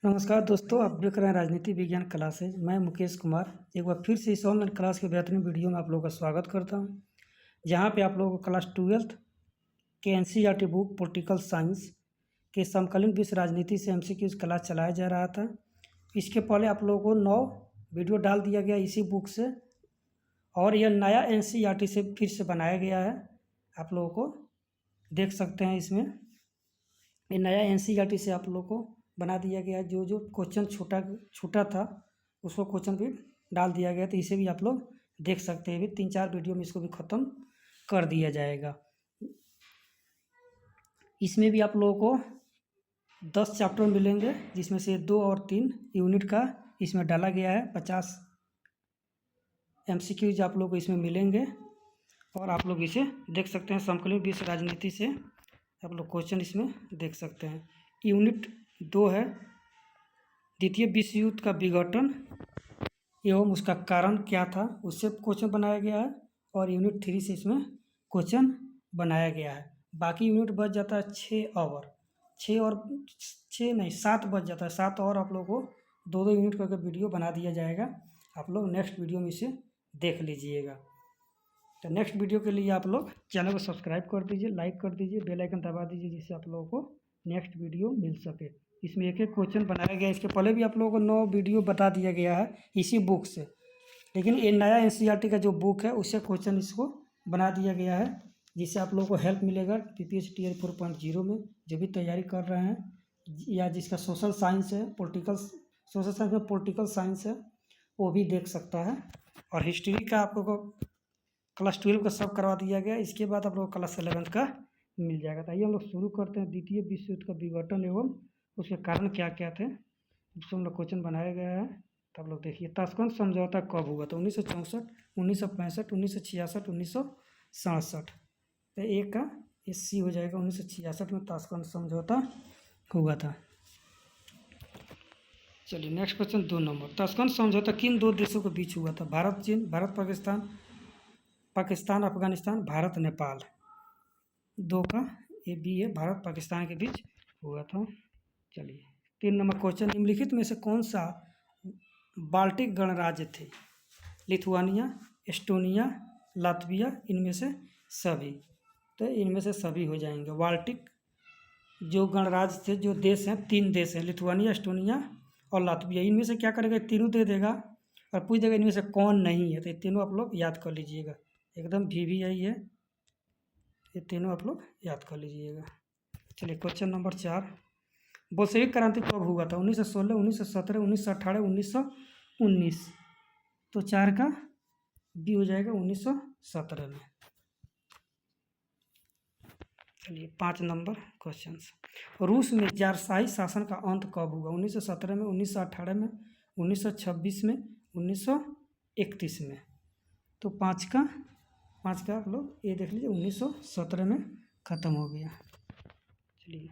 नमस्कार दोस्तों, आप देख रहे हैं राजनीति विज्ञान क्लासेज। मैं मुकेश कुमार एक बार फिर से इस ऑनलाइन क्लास के बेहतरीन वीडियो में आप लोगों का स्वागत करता हूं, जहां पे आप लोगों को क्लास 12th के एनसीईआरटी बुक पॉलिटिकल साइंस के समकालीन विश्व राजनीति से एमसीक्यूज क्लास चलाया जा रहा था। इसके पहले आप लोगों को 9 वीडियो डाल दिया गया इसी बुक से, और यह नया एनसीईआरटी से फिर से बनाया गया है। आप लोगों को देख सकते हैं इसमें ये नया एनसीईआरटी से आप लोगों को बना दिया गया है। जो जो क्वेश्चन छोटा था उसको क्वेश्चन भी डाल दिया गया, तो इसे भी आप लोग देख सकते हैं। भी 3-4 वीडियो में इसको भी ख़त्म कर दिया जाएगा। इसमें भी आप लोगों को 10 चैप्टर मिलेंगे, जिसमें से 2 और 3 यूनिट का इसमें डाला गया है। 50 एमसीक्यूज आप लोग को इसमें मिलेंगे, और आप लोग इसे देख सकते हैं। समकालीन विश्व राजनीति से आप लोग क्वेश्चन इसमें देख सकते हैं। यूनिट 2 है द्वितीय विश्व युद्ध का विघटन एवं उसका कारण क्या था, उससे क्वेश्चन बनाया गया है। और यूनिट 3 से इसमें क्वेश्चन बनाया गया है। बाकी यूनिट बच जाता है 7 बच जाता है। 7 और आप लोगों को 2-2 यूनिट करके वीडियो बना दिया जाएगा। आप लोग नेक्स्ट वीडियो में इसे देख लीजिएगा। तो नेक्स्ट वीडियो के लिए आप लोग चैनल को सब्सक्राइब कर दीजिए, लाइक कर दीजिए, बेल आइकन दबा दीजिए, जिससे आप लोगों को नेक्स्ट वीडियो मिल सके। इसमें एक क्वेश्चन बनाया गया है। इसके पहले भी आप लोगों को 9 वीडियो बता दिया गया है इसी बुक से, लेकिन ये नया एनसीईआरटी का जो बुक है उससे क्वेश्चन इसको बना दिया गया है, जिससे आप लोगों को हेल्प मिलेगा पीपीएससी टीयर 4.0 में जो भी तैयारी कर रहे हैं, या जिसका सोशल साइंस है, सोशल साइंस में पॉलिटिकल साइंस है, वो भी देख सकता है। और हिस्ट्री का आप लोगों को क्लास 12 का सब करवा दिया गया। इसके बाद आप लोग क्लास 11 का मिल जाएगा। तो आइए हम लोग शुरू करते हैं। द्वितीय विश्व युद्ध का विघटन एवं उसके कारण क्या क्या थे, उससे हम लोग क्वेश्चन बनाया गया है। तो आप लोग देखिए, ताशकंद समझौता कब हुआ? तो 1964, 1965, 1966, 1967। तो एक का सी हो जाएगा। 1966 में ताशकंद समझौता हुआ था। चलिए नेक्स्ट क्वेश्चन 2 नंबर। ताशकंद समझौता किन 2 देशों के बीच हुआ था? भारत चीन, भारत पाकिस्तान, पाकिस्तान अफगानिस्तान, भारत नेपाल। 2 का ये बी है, भारत पाकिस्तान के बीच हुआ था। चलिए 3 नंबर क्वेश्चन। निम्नलिखित में से कौन सा बाल्टिक गणराज्य थे? लिथुआनिया, एस्टोनिया, लातविया, इनमें से सभी। तो इनमें से सभी हो जाएंगे। बाल्टिक जो गणराज्य थे, जो देश हैं, 3 देश हैं, लिथुआनिया, एस्टोनिया और लातविया। इनमें से क्या करेगा? तीनों दे देगा और पूछ देगा इनमें से कौन नहीं है। तो ये तीनों आप लोग याद कर लीजिएगा। एकदम VVI है, ये तीनों आप लोग याद कर लीजिएगा। चलिए क्वेश्चन नंबर 4। बोल्शेविक क्रांति कब हुआ था? 1916, 1917, 1918, 1919। तो 4 का बी हो जाएगा, 1917 में। चलिए 5 नंबर क्वेश्चन। रूस में ज़ारशाही शासन का अंत कब हुआ? 1917 में, 1918 में, 1926 में, 1931 में। तो 5 का आप लोग ये देख लीजिए, 1917 में ख़त्म हो गया। चलिए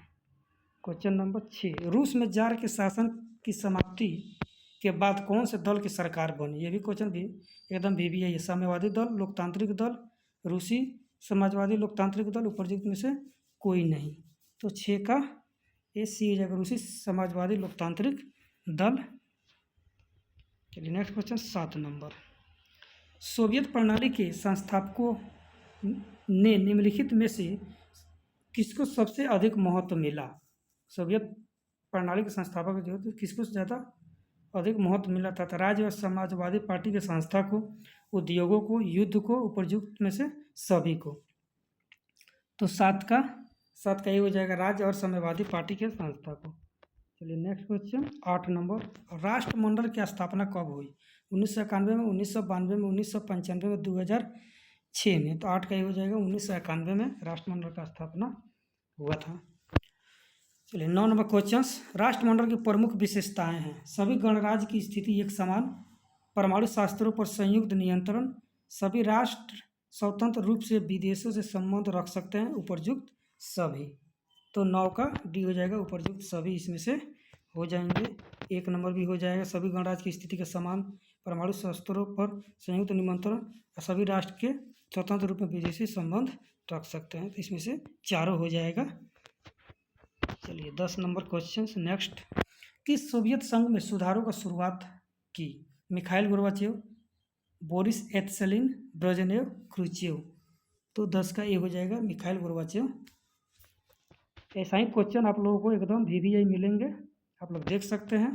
क्वेश्चन नंबर 6। रूस में जार के शासन की समाप्ति के बाद कौन से दल की सरकार बनी? ये भी क्वेश्चन भी एकदम VVI है। साम्यवादी दल, लोकतांत्रिक दल, रूसी समाजवादी लोकतांत्रिक दल, उपरयुक्त में से कोई नहीं। तो 6 का ये सी हो जाएगा, रूसी समाजवादी लोकतांत्रिक दल। चलिए नेक्स्ट क्वेश्चन 7 नंबर। सोवियत प्रणाली के संस्थापकों ने निम्नलिखित में से किसको सबसे अधिक महत्व मिला? सोवियत प्रणाली के संस्थापक जो थे, किसको ज़्यादा अधिक महत्व मिला था? राज्य और समाजवादी पार्टी के संस्था को, उद्योगों को, युद्ध को, उपयुक्त में से सभी को। तो 7 का ये हो जाएगा, राज्य और समाजवादी पार्टी के संस्था को। चलिए नेक्स्ट क्वेश्चन 8 नंबर। राष्ट्रमंडल की स्थापना कब हुई? 1991 में, 1992 में, 1995 में, 2006 में। तो 8 का ये हो जाएगा, 1991 में राष्ट्रमंडल का स्थापना हुआ था। चलिए 9 नंबर क्वेश्चन। राष्ट्रमंडल की प्रमुख विशेषताएं हैं। सभी गणराज्य की स्थिति एक समान, परमाणु शास्त्रों पर संयुक्त नियंत्रण, सभी राष्ट्र स्वतंत्र रूप से विदेशों से संबंध रख सकते हैं, उपयुक्त सभी। तो 9 का डी हो जाएगा, उपयुक्त सभी इसमें से हो जाएंगे। 1 नंबर भी हो जाएगा, सभी गणराज्य की स्थिति के समान, परमाणु शस्त्रों पर संयुक्त नियंत्रण और सभी राष्ट्र के स्वतंत्र रूप में विदेशी संबंध रख सकते हैं। तो इसमें से चारों हो जाएगा। चलिए 10 नंबर क्वेश्चन नेक्स्ट। किस सोवियत संघ में सुधारों का शुरुआत की? Mikhail Gorbachev, Boris Yeltsin, Brezhnev, Khrushchev. तो 10 का ए हो जाएगा मिखाइल गोर्बाचेव। ऐसा ही क्वेश्चन आप लोगों को एकदम VVI मिलेंगे, आप लोग देख सकते हैं।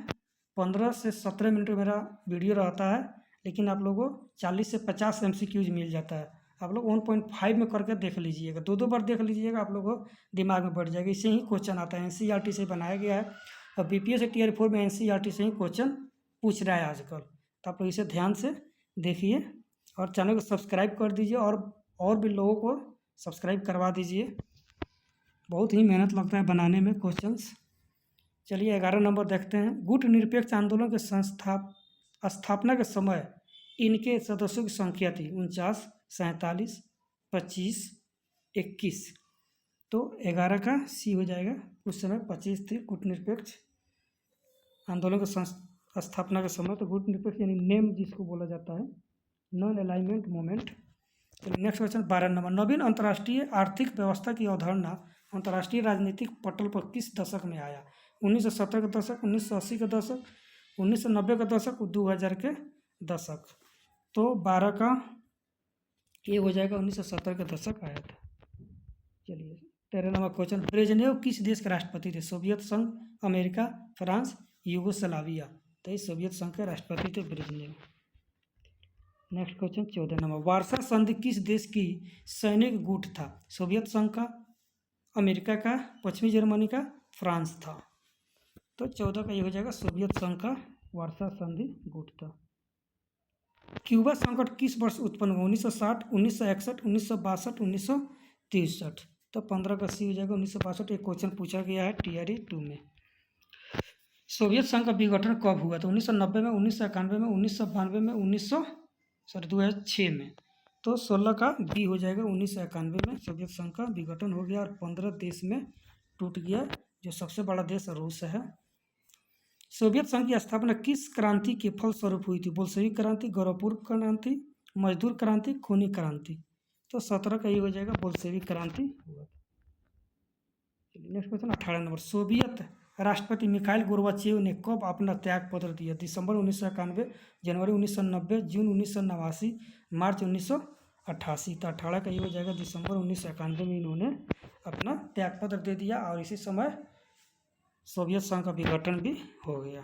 15 से 17 मिनट मेरा वीडियो रहता है, लेकिन आप लोगों को 40 से 50 MCQs मिल जाता है। आप लोग 1.5 में करके देख लीजिएगा, 2 बार देख लीजिएगा, आप लोगों को दिमाग में बैठ जाएगा। इससे ही क्वेश्चन आता है, NCERT से बनाया गया है और BPS Tier 4 में NCERT से ही क्वेश्चन पूछ रहा है आजकल। तो आप लोग इसे ध्यान से देखिए और चैनल को सब्सक्राइब कर दीजिए और भी लोगों को सब्सक्राइब करवा दीजिए। बहुत ही मेहनत लगता है बनाने में क्वेश्चंस। चलिए 11 नंबर देखते हैं। गुट निरपेक्ष आंदोलन के स्थापना के समय इनके सदस्यों की संख्या थी 49, 47, 25, 21। तो 11 का सी हो जाएगा। उस समय 25 थे गुट निरपेक्ष आंदोलन के स्थापना के समय। तो गुट निरपेक्ष यानी नेम जिसको बोला जाता है, नॉन अलाइनमेंट मूवमेंट। चलिए नेक्स्ट क्वेश्चन 12 नंबर। नवीन अंतर्राष्ट्रीय आर्थिक व्यवस्था की अवधारणा अंतर्राष्ट्रीय राजनीतिक पटल पर किस दशक में आया? 1970 का दशक, 1980 का दशक, 1990 का दशक, 2000 के दशक। तो 12 का ये हो जाएगा 1970 का दशक आया था। चलिए 13 नंबर क्वेश्चन। ब्रेजनेव किस देश के राष्ट्रपति थे? सोवियत संघ, अमेरिका, फ्रांस, यूगोस्लाविया। तो ये सोवियत संघ के राष्ट्रपति थे Brezhnev. Next question 14 number. Warsaw संधि किस देश की सैनिक गुट था? सोवियत संघ का, अमेरिका का, पश्चिमी जर्मनी का, फ्रांस था। तो 14 का ये हो जाएगा सोवियत संघ का वार्सा संधि गुट था। क्यूबा संकट किस वर्ष उत्पन्न हुआ? 1960, 1961, 1962, 1963। तो 15 का सी हो जाएगा 1962। एक क्वेश्चन पूछा गया है TRE 2 में। सोवियत संघ का विघटन कब हुआ? तो 1990 में, 1991 में, 1992 में, 2006 में। तो 16 का बी हो जाएगा 1991 में सोवियत संघ का विघटन हो गया और 15 देश में टूट गया, जो सबसे बड़ा देश रूस है। सोवियत संघ की स्थापना किस क्रांति के फलस्वरूप हुई थी? बोल्शेविक क्रांति, गौरवपूर्ण क्रांति, मजदूर क्रांति, खूनी क्रांति। तो 17 का ये हो जाएगा बोल्शेविक क्रांति हुआ। चलिए नेक्स्ट क्वेश्चन 18 नंबर। सोवियत राष्ट्रपति मिखाइल गोर्बाचेव ने कब अपना त्याग पत्र दिया? दिसंबर 1991, जनवरी 1990, जून 1989, मार्च 1988। तो 18 का ये हो जाएगा दिसंबर 1991 में इन्होंने अपना त्याग पत्र दे दिया और इसी समय सोवियत संघ का विघटन भी हो गया।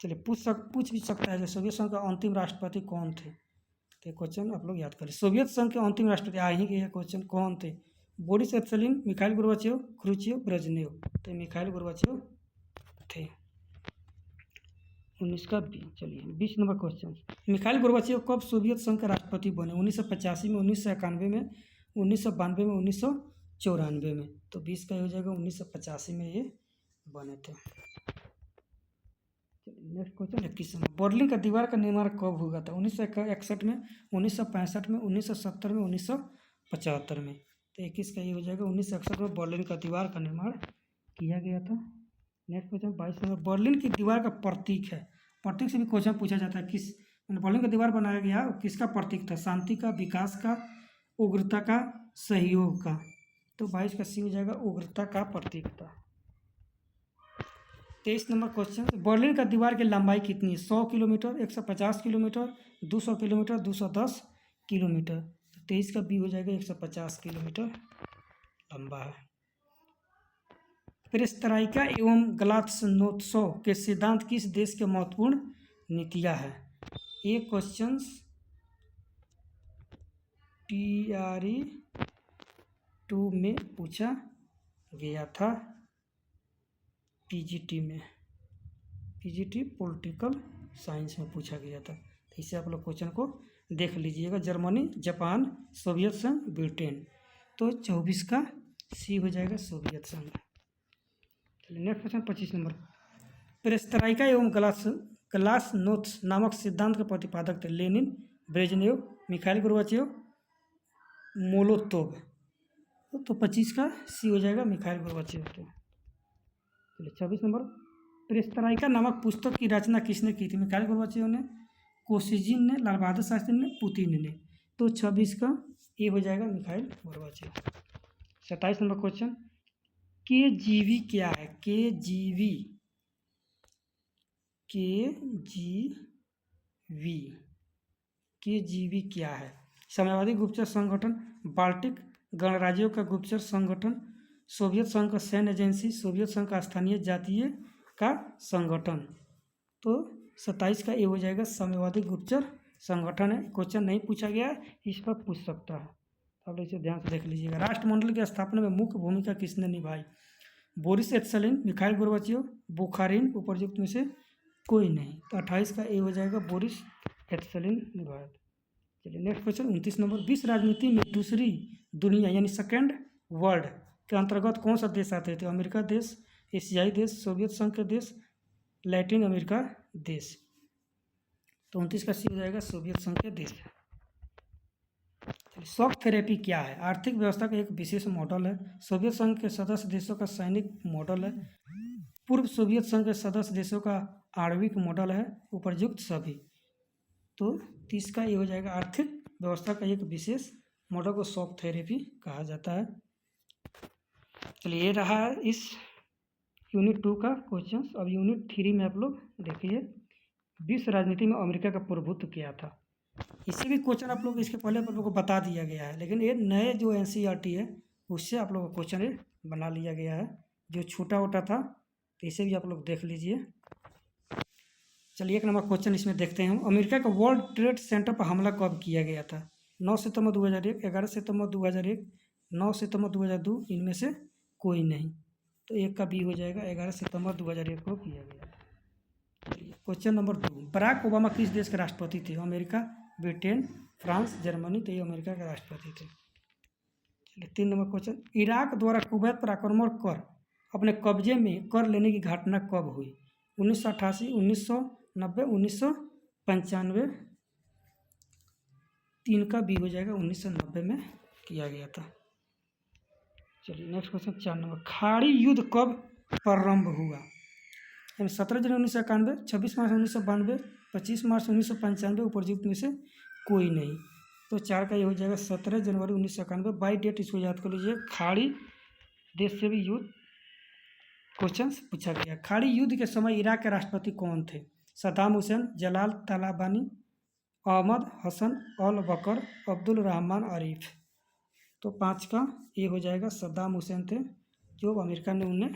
चलिए पूछ भी सकता है जो सोवियत संघ का अंतिम राष्ट्रपति कौन थे? तो क्वेश्चन आप लोग याद करें। सोवियत संघ के अंतिम राष्ट्रपति आ ही गए क्वेश्चन, कौन थे? Boris Yeltsin, Mikhail Gorbachev, Khrushchev, Brezhnev. तो मिखाइल गोर्बाचेव थे। 19 का बी। चलिए 20 नंबर क्वेश्चन। मिखाइल गोर्बाचेव कब सोवियत संघ के राष्ट्रपति बने? 1985 में, 1991 में, 1992 में, 1994 में। तो 20 का हो जाएगा 1985 में ये बने थे। Next question 21 number. बर्लिन का दीवार का निर्माण कब हुआ था? 1961 में, 1965 में, 1970 में, 1975 में। तो 21 का ये हो जाएगा 1961 में बर्लिन का दीवार का निर्माण किया गया था। Next question 22 number. बर्लिन की दीवार का प्रतीक है, प्रतीक से भी क्वेश्चन पूछा जाता है। किस बर्लिन का दीवार बनाया गया किसका प्रतीक था? शांति का, विकास का, उग्रता का, सहयोग का। तो 22 का सी हो जाएगा उग्रता का प्रतीक था। 23 नंबर क्वेश्चन। बर्लिन का दीवार की लंबाई कितनी है? 100 किलोमीटर, 150 किलोमीटर, 200 किलोमीटर, 210 किलोमीटर। 23 का बी हो जाएगा 150 किलोमीटर लंबा है। पेरेस्ट्राइका एवं ग्लासनोत्सव के सिद्धांत किस देश के महत्वपूर्ण नीतियाँ हैं? ये क्वेश्चंस TRE 2 में पूछा गया था, PGT में, PGT पॉलिटिकल साइंस में पूछा गया था। तो इसे आप लोग क्वेश्चन को देख लीजिएगा। जर्मनी, जापान, सोवियत संघ, ब्रिटेन। तो 24 का सी हो जाएगा सोवियत संघ। चलिए नेक्स्ट क्वेश्चन 25 नंबर। पेरेस्ट्राइका एवं ग्लासनोत्सव नामक सिद्धांत के प्रतिपादक थे? Lenin, Brezhnev, Mikhail Gorbachev, Molotov. तो 25 का सी हो जाएगा मिखाइल गोर्बाचेव। चलिए 26 नंबर। पेरेस्ट्राइका नामक पुस्तक की रचना किसने की थी? मिखाइल गोर्बाचेव ने, कोसिजिन ने, लाल बहादुर शास्त्री ने, पुतिन ने। तो 26 का ये हो जाएगा Mikhail Gorbachev. 27 number question. KGV क्या है? KGV क्या है? साम्यवादी गुप्तचर संगठन, बाल्टिक गणराज्यों का गुप्तचर संगठन, सोवियत संघ का सैन्य एजेंसी, सोवियत संघ का स्थानीय जातीय का संगठन। तो 27 का ये हो जाएगा साम्यवादी गुप्तचर संगठन है। क्वेश्चन नहीं पूछा गया है, इस पर पूछ सकता है, तो आप इसे ध्यान से देख लीजिएगा। राष्ट्रमंडल की स्थापना में मुख्य भूमिका किसने निभाई? बोरिस येल्त्सिन, मिखाइल गोर्बाचेव, बुखारिन, उपरयुक्त में से कोई नहीं। तो 28 का ए हो जाएगा बोरिस येल्त्सिन निभाया। चलिए नेक्स्ट क्वेश्चन 29 नंबर। विश्व राजनीति में दूसरी दुनिया यानी सेकेंड वर्ल्ड के अंतर्गत कौन सा देश आते थे? अमेरिका देश, एशियाई देश, सोवियत संघ के देश, लैटिन अमेरिका देश। तो 29 का सी हो जाएगा सोवियत संघ के देश। शॉक थेरेपी क्या है? आर्थिक व्यवस्था का एक विशेष मॉडल है। सोवियत संघ के सदस्य देशों का सैनिक मॉडल है। पूर्व सोवियत संघ के सदस्य देशों का आणविक मॉडल है। उपरयुक्त सभी। तो 30 का ये हो जाएगा आर्थिक व्यवस्था का एक विशेष मॉडल को शॉक थेरेपी कहा जाता है। चलिए ये रहा इस यूनिट 2 का क्वेश्चन। अब यूनिट 3 में आप लोग देखिए, विश्व राजनीति में अमेरिका का प्रभुत्व क्या था। इसे भी क्वेश्चन आप लोग इसके पहले आप लोगों को बता दिया गया है, लेकिन ये नए जो NCERT है उससे आप लोगों को क्वेश्चन बना लिया गया है, जो छोटा वोटा था। तो इसे भी आप लोग देख लीजिए। चलिए 1 नंबर क्वेश्चन इसमें देखते हैं हम। अमेरिका का वर्ल्ड ट्रेड सेंटर पर हमला कब किया गया था? 9 सितंबर 2001, 11 सितंबर 2001, 9 सितंबर 2002, इनमें से कोई नहीं। तो 1 का बी हो जाएगा, 11 सितंबर 2001 को किया गया था। Question number 2। बराक ओबामा किस देश के राष्ट्रपति थे? America, Britain, France, Germany. तो ये अमेरिका के राष्ट्रपति थे। चलिए 3 नंबर क्वेश्चन। इराक द्वारा कुवैत पर आक्रमण कर अपने कब्जे में कर लेने की घटना कब हुई? 1988, 1990, 1995। 3 का बी हो जाएगा, 1990 में किया गया था। चलिए नेक्स्ट क्वेश्चन 4 नंबर। खाड़ी युद्ध कब प्रारंभ हुआ? 17 जनवरी 1991, 26 मार्च 1992, 25 मार्च 1995। उपरयुक्त में से कोई नहीं। तो 4 का ये हो जाएगा 17 जनवरी 1991। बाई डेट इसको याद कर लीजिए। खाड़ी देश से भी युद्ध क्वेश्चन पूछा गया। खाड़ी युद्ध के समय इराक के राष्ट्रपति कौन थे? सद्दाम हुसैन, जलाल तालिबानी, अहमद हसन अल बकर, अब्दुल रहमान आरिफ। तो 5 का ये हो जाएगा सद्दाम हुसैन थे, जो अमेरिका ने उन्हें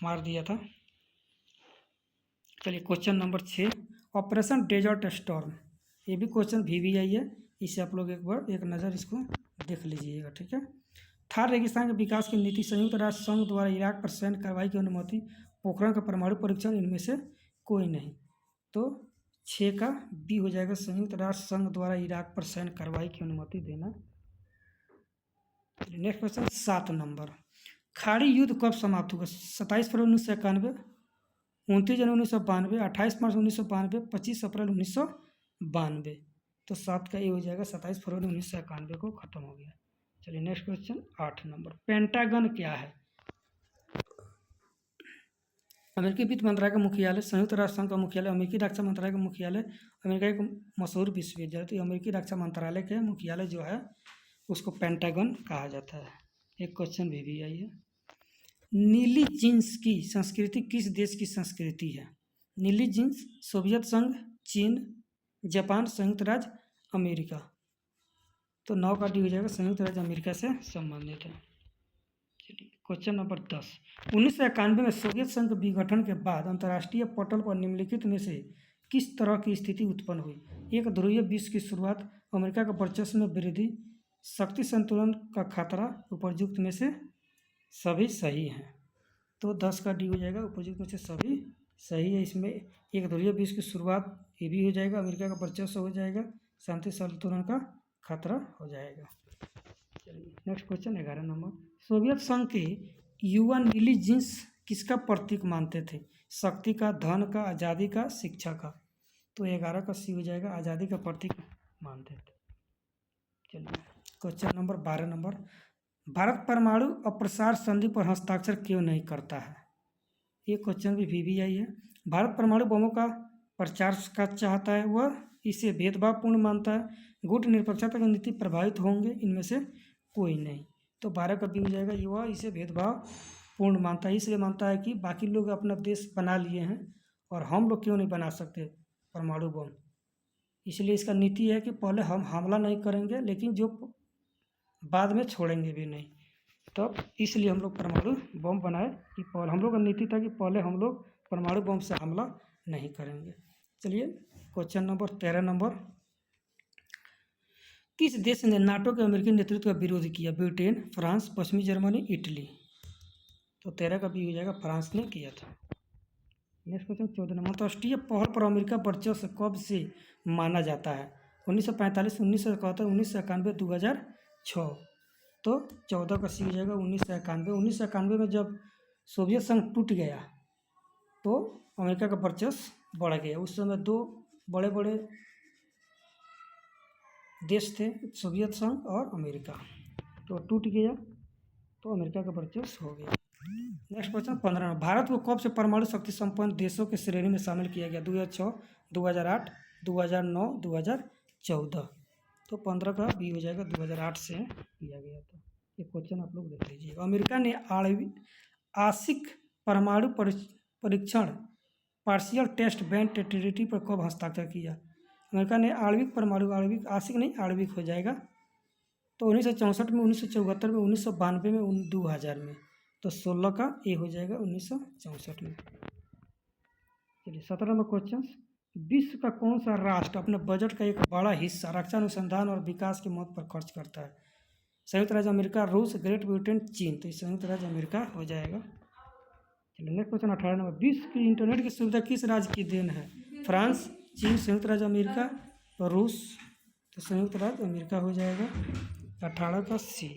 मार दिया था। चलिए question number 6। Operation desert storm, ये भी क्वेश्चन VVI है। इसे आप लोग एक बार एक नज़र इसको देख लीजिएगा, ठीक है। थार रेगिस्तान के विकास की नीति, संयुक्त राष्ट्र संघ द्वारा इराक पर सैन्य कार्रवाई की अनुमति, पोखरण का परमाणु परीक्षण, इनमें से कोई नहीं। तो 6 का बी हो जाएगा, संयुक्त राष्ट्र संघ द्वारा इराक पर सैन्य कार्रवाई की अनुमति देना। Next question 7 number. खाड़ी युद्ध कब समाप्त हुआ? 27 फरवरी 1991, 29 जनवरी 1992, 28 मार्च 1992, 25 अप्रैल 1992। तो 7 का ये हो जाएगा 27 फरवरी 1991 को खत्म हो गया। चलिए नेक्स्ट क्वेश्चन 8 नंबर। पेंटागन क्या है? अमेरिकी वित्त मंत्रालय का मुख्यालय, संयुक्त राष्ट्र संघ का मुख्यालय, अमेरिकी रक्षा मंत्रालय का मुख्यालय, अमेरिका का मशहूर विश्वविद्यालय। तो अमेरिकी रक्षा मंत्रालय के मुख्यालय जो है उसको पेंटागन कहा जाता है। एक क्वेश्चन VVI है। नीली जींस की संस्कृति किस देश की संस्कृति है? नीली जींस सोवियत संघ, चीन, जापान, संयुक्त राज्य अमेरिका। तो 9 का डी हो जाएगा, संयुक्त राज्य अमेरिका से संबंधित है। चलिए क्वेश्चन नंबर 10। 1991 में सोवियत संघ विघटन के बाद अंतर्राष्ट्रीय पटल पर निम्नलिखित में से किस तरह की स्थिति उत्पन्न हुई? एक ध्रुवीय विश्व की शुरुआत, अमेरिका का वर्चस्व में वृद्धि, शक्ति संतुलन का खतरा। उपरयुक्त में से सभी सही हैं। तो 10 का डी हो जाएगा, उपरयुक्त में से सभी सही है। इसमें एक ध्रुवीय विश्व की शुरुआत ये भी हो जाएगा, अमेरिका का वर्चस्व हो जाएगा, शांति संतुलन का खतरा हो जाएगा। चलिए नेक्स्ट क्वेश्चन 11 नंबर। सोवियत संघ के युवा नीली जींस किसका प्रतीक मानते थे? शक्ति का, धन का, आज़ादी का, शिक्षा का। तो 11 का सी हो जाएगा, आज़ादी का प्रतीक मानते थे। चलिए क्वेश्चन नंबर 12 नंबर। भारत परमाणु अप्रसार संधि पर हस्ताक्षर क्यों नहीं करता है? ये क्वेश्चन भी VVI है। भारत परमाणु बमों का प्रचार का चाहता है, वह इसे भेदभावपूर्ण मानता है, गुट निरपेक्षता की नीति प्रभावित होंगे, इनमें से कोई नहीं। तो 12 का बी हो जाएगा, वह इसे भेदभावपूर्ण पूर्ण मानता है, इसलिए मानता है कि बाकी लोग अपना देश बना लिए हैं और हम लोग क्यों नहीं बना सकते परमाणु बम। इसलिए इसका नीति है कि पहले हम हमला नहीं करेंगे, लेकिन जो बाद में छोड़ेंगे भी नहीं। तो इसलिए हम लोग परमाणु बम बनाए कि पहले हम लोग का नीति था कि पहले हम लोग परमाणु बम से हमला नहीं करेंगे। चलिए क्वेश्चन नंबर 13 नंबर, किस देश ने नाटो के अमेरिकी नेतृत्व का विरोध किया? ब्रिटेन, फ्रांस, पश्चिमी जर्मनी, इटली। तो 13 का बी हो जाएगा, फ्रांस ने किया था। नेक्स्ट क्वेश्चन 14 नंबर, अंतर्राष्ट्रीय पहल पर अमेरिका वर्चस्व कब से माना जाता है? 1945, 1971, 1991, 2006। तो 14 का सी हो जाएगा 1991। 1991 में जब सोवियत संघ टूट गया तो अमेरिका का वर्चस्व बढ़ गया। उस समय दो बड़े बड़े देश थे, सोवियत संघ और अमेरिका, तो टूट गया तो अमेरिका का वर्चस्व हो गया। नेक्स्ट क्वेश्चन 15, भारत को कब से परमाणु शक्ति संपन्न देशों की श्रेणी में शामिल किया गया? 2006, 2008, 2009, 2014। तो 15 का बी हो जाएगा, 2008 से किया गया था। ये क्वेश्चन आप लोग देख लीजिएगा। अमेरिका ने आंशिक परमाणु परीक्षण पार्शियल टेस्ट बैन ट्रीटी पर कब हस्ताक्षर किया? अमेरिका ने आणविक आंशिक नहीं आणविक हो जाएगा तो 1964 में, 1974 में, 1992 में, 2000 में। तो 16 का ए हो जाएगा 1964 में। चलिए 17 नंबर क्वेश्चन, विश्व का कौन सा राष्ट्र अपने बजट का एक बड़ा हिस्सा रक्षा अनुसंधान और विकास के मद पर खर्च करता है? संयुक्त राज्य अमेरिका, रूस, ग्रेट ब्रिटेन, चीन। तो संयुक्त राज्य अमेरिका हो जाएगा। चलिए नेक्स्ट क्वेश्चन 18 नंबर, विश्व की इंटरनेट की सुविधा किस राज्य की देन है? फ्रांस, चीन, संयुक्त राज्य अमेरिका और रूस। तो संयुक्त राज्य अमेरिका हो जाएगा, 18 का सी।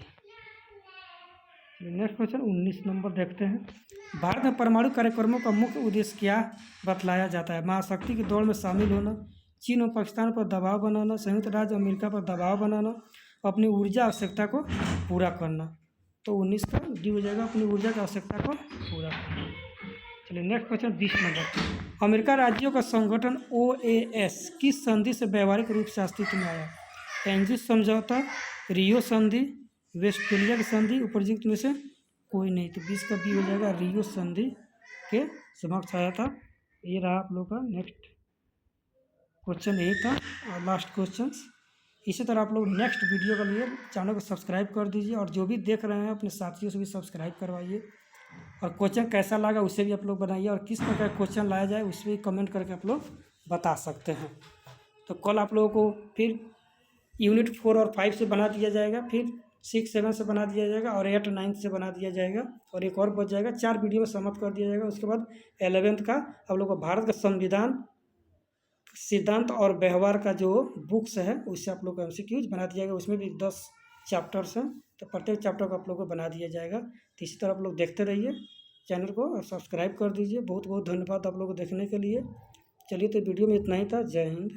नेक्स्ट क्वेश्चन 19 नंबर देखते हैं, भारत में परमाणु कार्यक्रमों का मुख्य उद्देश्य क्या बतलाया जाता है? महाशक्ति की दौड़ में शामिल होना, चीन और पाकिस्तान पर दबाव बनाना, संयुक्त राज्य अमेरिका पर दबाव बनाना, अपनी ऊर्जा आवश्यकता को पूरा करना। तो 19 का डी हो जाएगा, अपनी ऊर्जा की आवश्यकता को पूरा करना। चलिए नेक्स्ट क्वेश्चन 20 नंबर, अमेरिका राज्यों का संगठन OAS किस संधि से व्यावहारिक रूप से अस्तित्व में आया? एंजिस समझौता, रियो संधि, वेस्टफेलिया की संधि, उपयुक्त में से कोई नहीं। तो 20 का बी हो जाएगा, रियो संधि के समक्ष आया था। ये रहा आप लोग का नेक्स्ट क्वेश्चन, यही था और लास्ट क्वेश्चन। इसी तरह आप लोग नेक्स्ट वीडियो के लिए चैनल को सब्सक्राइब कर दीजिए और जो भी देख रहे हैं अपने साथियों से भी सब्सक्राइब करवाइए। और क्वेश्चन कैसा लगा उसे भी आप लोग बनाइए और किस प्रकार क्वेश्चन लाया जाए उसे भी कमेंट करके आप लोग बता सकते हैं। तो कल आप लोगों को फिर यूनिट 4 और 5 से बना दिया जाएगा, फिर 6, 7 से बना दिया जाएगा और 8, 9 से बना दिया जाएगा और एक और बच जाएगा। 4 वीडियो में समाप्त कर दिया जाएगा। उसके बाद 11th का आप लोग को भारत का संविधान, सिद्धांत और व्यवहार का जो बुक्स है उससे आप लोग को MCQs बना दिया जाएगा। उसमें भी 10 चैप्टर्स हैं, तो प्रत्येक चैप्टर को आप लोग को बना दिया जाएगा। तो इसी तरह आप लोग देखते रहिए चैनल को और सब्सक्राइब कर दीजिए। बहुत बहुत धन्यवाद आप लोग को देखने के लिए। चलिए तो वीडियो में इतना ही था। जय हिंद।